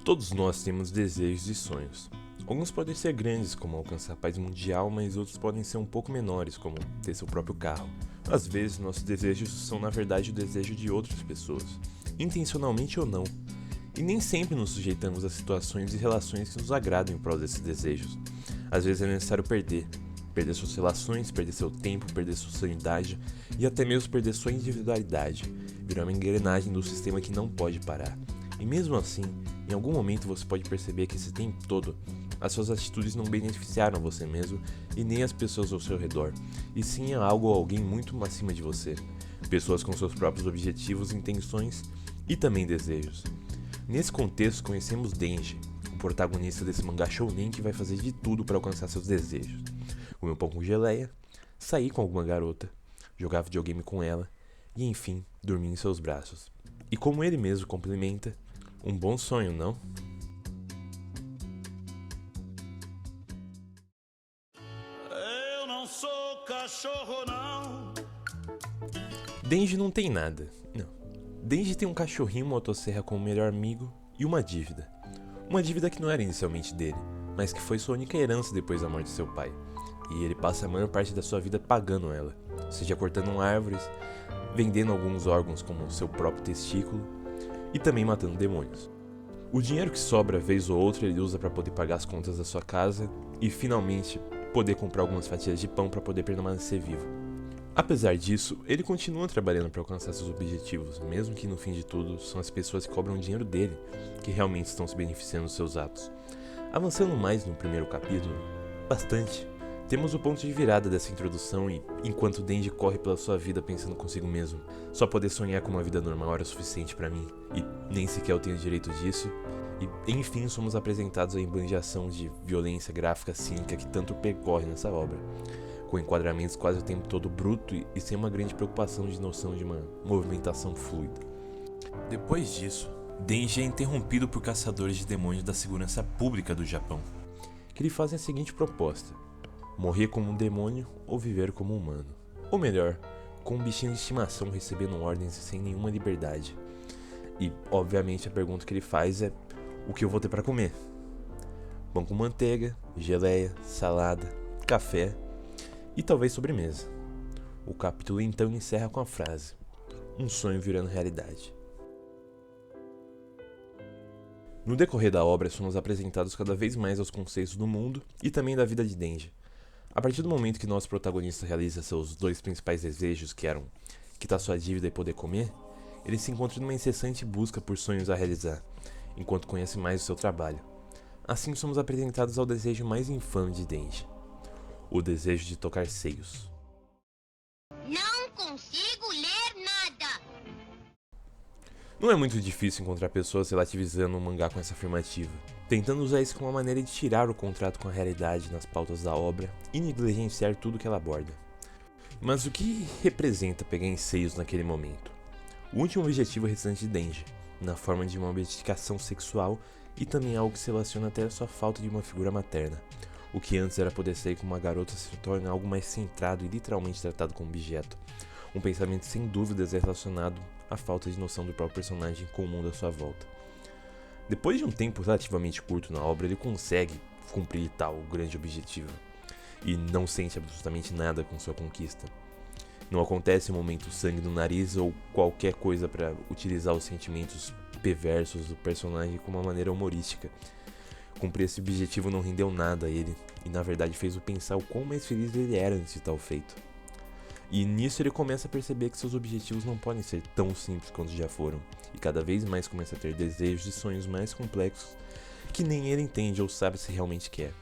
Todos nós temos desejos e sonhos. Alguns podem ser grandes, como alcançar a paz mundial, mas outros podem ser um pouco menores, como ter seu próprio carro. Às vezes, nossos desejos são na verdade o desejo de outras pessoas, intencionalmente ou não. E nem sempre nos sujeitamos a situações e relações que nos agradam em prol desses desejos. Às vezes é necessário perder suas relações, perder seu tempo, perder sua sanidade e até mesmo perder sua individualidade, virar uma engrenagem do sistema que não pode parar. E mesmo assim, em algum momento você pode perceber que esse tempo todo, as suas atitudes não beneficiaram você mesmo e nem as pessoas ao seu redor, e sim a algo ou alguém muito acima de você, pessoas com seus próprios objetivos, intenções e também desejos. Nesse contexto conhecemos Denji, o protagonista desse mangá shounen que vai fazer de tudo para alcançar seus desejos. Comer um pão com geleia, sair com alguma garota, jogar videogame com ela e enfim, dormir em seus braços. E como ele mesmo complementa, um bom sonho, não? Eu não sou cachorro, não. Denji não tem nada, não. Denji tem um cachorrinho motosserra como melhor amigo e uma dívida. Uma dívida que não era inicialmente dele, mas que foi sua única herança depois da morte de seu pai. E ele passa a maior parte da sua vida pagando ela, seja cortando árvores, vendendo alguns órgãos como seu próprio testículo e também matando demônios. O dinheiro que sobra vez ou outra ele usa para poder pagar as contas da sua casa e finalmente poder comprar algumas fatias de pão para poder permanecer vivo. Apesar disso, ele continua trabalhando para alcançar seus objetivos, mesmo que no fim de tudo são as pessoas que cobram o dinheiro dele que realmente estão se beneficiando dos seus atos. Avançando mais no primeiro capítulo, bastante, temos o ponto de virada dessa introdução e, enquanto Denji corre pela sua vida pensando consigo mesmo, só poder sonhar com uma vida normal era o suficiente pra mim, e nem sequer eu tenho direito disso, e enfim somos apresentados à embranjação de violência gráfica cínica que tanto percorre nessa obra, com enquadramentos quase o tempo todo bruto e sem uma grande preocupação de noção de uma movimentação fluida. Depois disso, Denji é interrompido por caçadores de demônios da segurança pública do Japão, que lhe fazem a seguinte proposta: morrer como um demônio ou viver como um humano. Ou melhor, com um bichinho de estimação recebendo ordens sem nenhuma liberdade. E, obviamente, a pergunta que ele faz é: o que eu vou ter para comer? Pão com manteiga, geleia, salada, café e talvez sobremesa. O capítulo então encerra com a frase: um sonho virando realidade. No decorrer da obra, somos apresentados cada vez mais aos conceitos do mundo e também da vida de Denji. A partir do momento que nosso protagonista realiza seus dois principais desejos, que eram quitar sua dívida e poder comer, ele se encontra numa incessante busca por sonhos a realizar, enquanto conhece mais o seu trabalho. Assim somos apresentados ao desejo mais infame de Denji: o desejo de tocar seios. Não consigo ler nada. Não é muito difícil encontrar pessoas relativizando um mangá com essa afirmativa, tentando usar isso como uma maneira de tirar o contrato com a realidade nas pautas da obra e negligenciar tudo que ela aborda. Mas o que representa pegar em seios naquele momento? O último objetivo restante de Denji, na forma de uma objetificação sexual e também algo que se relaciona até a sua falta de uma figura materna. O que antes era poder sair com uma garota se torna algo mais centrado e literalmente tratado como objeto. Um pensamento sem dúvidas é relacionado à falta de noção do próprio personagem com o mundo à sua volta. Depois de um tempo relativamente curto na obra, ele consegue cumprir tal grande objetivo e não sente absolutamente nada com sua conquista. Não acontece um momento sangue no nariz ou qualquer coisa para utilizar os sentimentos perversos do personagem como uma maneira humorística. Cumprir esse objetivo não rendeu nada a ele e na verdade fez-o pensar o quão mais feliz ele era antes de tal feito. E nisso ele começa a perceber que seus objetivos não podem ser tão simples quanto já foram, e cada vez mais começa a ter desejos e sonhos mais complexos que nem ele entende ou sabe se realmente quer.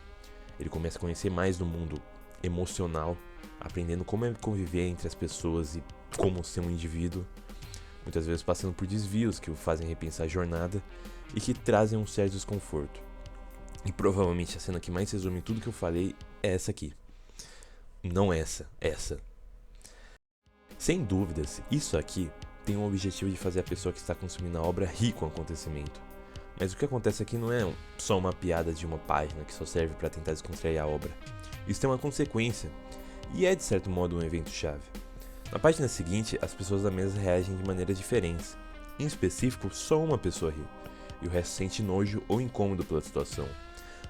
Ele começa a conhecer mais do mundo emocional, aprendendo como é conviver entre as pessoas e como ser um indivíduo, muitas vezes passando por desvios que o fazem repensar a jornada e que trazem um certo desconforto. E provavelmente a cena que mais resume tudo que eu falei é essa aqui. Não essa. Sem dúvidas, isso aqui tem o objetivo de fazer a pessoa que está consumindo a obra rir com o acontecimento. Mas o que acontece aqui não é só uma piada de uma página que só serve para tentar descontrair a obra. Isso tem uma consequência, e é de certo modo um evento-chave. Na página seguinte, as pessoas da mesa reagem de maneiras diferentes. Em específico, só uma pessoa ri. e o resto sente nojo ou incômodo pela situação.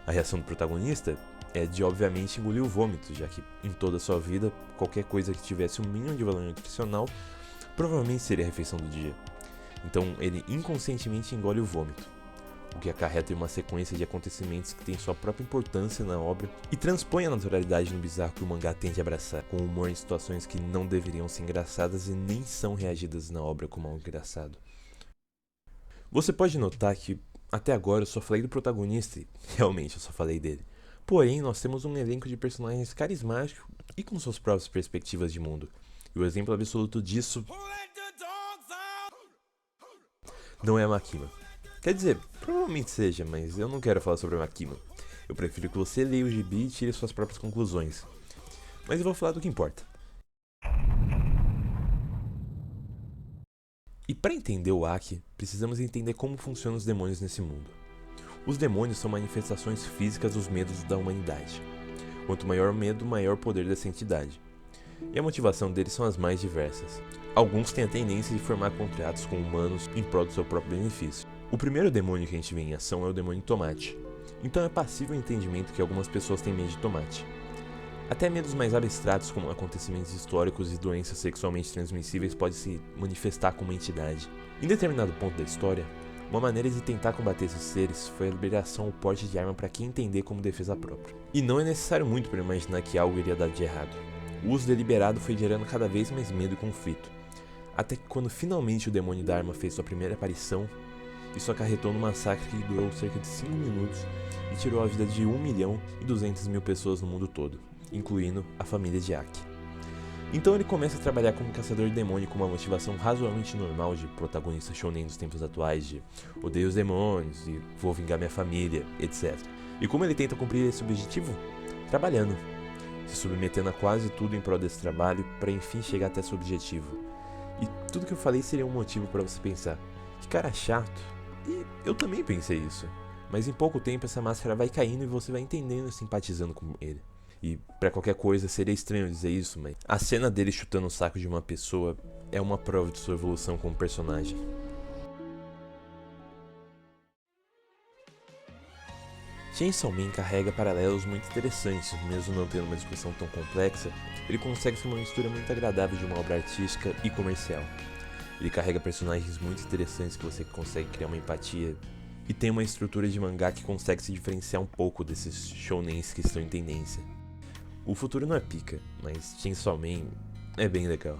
A reação do protagonista é de obviamente engolir o vômito, já que em toda a sua vida, qualquer coisa que tivesse um mínimo de valor nutricional provavelmente seria a refeição do dia. Então ele inconscientemente engole o vômito, o que acarreta em uma sequência de acontecimentos que tem sua própria importância na obra e transpõe a naturalidade no bizarro que o mangá tende a abraçar, com humor em situações que não deveriam ser engraçadas e nem são reagidas na obra como algo engraçado. Você pode notar que até agora eu só falei do protagonista e realmente eu só falei dele. Porém, nós temos um elenco de personagens carismático e com suas próprias perspectivas de mundo. E o exemplo absoluto disso não é a Makima. Quer dizer, provavelmente seja, mas eu não quero falar sobre a Makima. Eu prefiro que você leia o gibi e tire suas próprias conclusões. Mas eu vou falar do que importa. E para entender o Aki, precisamos entender como funcionam os demônios nesse mundo. Os demônios são manifestações físicas dos medos da humanidade. Quanto maior o medo, maior o poder dessa entidade. E a motivação deles são as mais diversas. Alguns têm a tendência de formar contratos com humanos em prol do seu próprio benefício. O primeiro demônio que a gente vê em ação é o demônio tomate. Então é passível o entendimento que algumas pessoas têm medo de tomate. Até medos mais abstratos, como acontecimentos históricos e doenças sexualmente transmissíveis, podem se manifestar como uma entidade. Em determinado ponto da história, uma maneira de tentar combater esses seres foi a liberação ou porte de arma para quem entender como defesa própria. E não é necessário muito para imaginar que algo iria dar de errado. O uso deliberado foi gerando cada vez mais medo e conflito. Até que quando finalmente o demônio da arma fez sua primeira aparição, isso acarretou num massacre que durou cerca de 5 minutos e tirou a vida de 1.200.000 pessoas no mundo todo, incluindo a família de Aki. Então ele começa a trabalhar como caçador de demônio com uma motivação razoavelmente normal de protagonista shonen dos tempos atuais de odeio os demônios e vou vingar minha família, etc. E como ele tenta cumprir esse objetivo? Trabalhando, se submetendo a quase tudo em prol desse trabalho para enfim chegar até seu objetivo. E tudo que eu falei seria um motivo para você pensar, que cara chato. E eu também pensei isso, mas em pouco tempo essa máscara vai caindo e você vai entendendo e simpatizando com ele. E pra qualquer coisa seria estranho dizer isso, mas a cena dele chutando o saco de uma pessoa é uma prova de sua evolução como personagem. Chainsaw Man carrega paralelos muito interessantes, mesmo não tendo uma discussão tão complexa, ele consegue ser uma mistura muito agradável de uma obra artística e comercial. Ele carrega personagens muito interessantes que você consegue criar uma empatia, e tem uma estrutura de mangá que consegue se diferenciar um pouco desses shounens que estão em tendência. O futuro não é pica, mas Chainsaw Man é bem legal.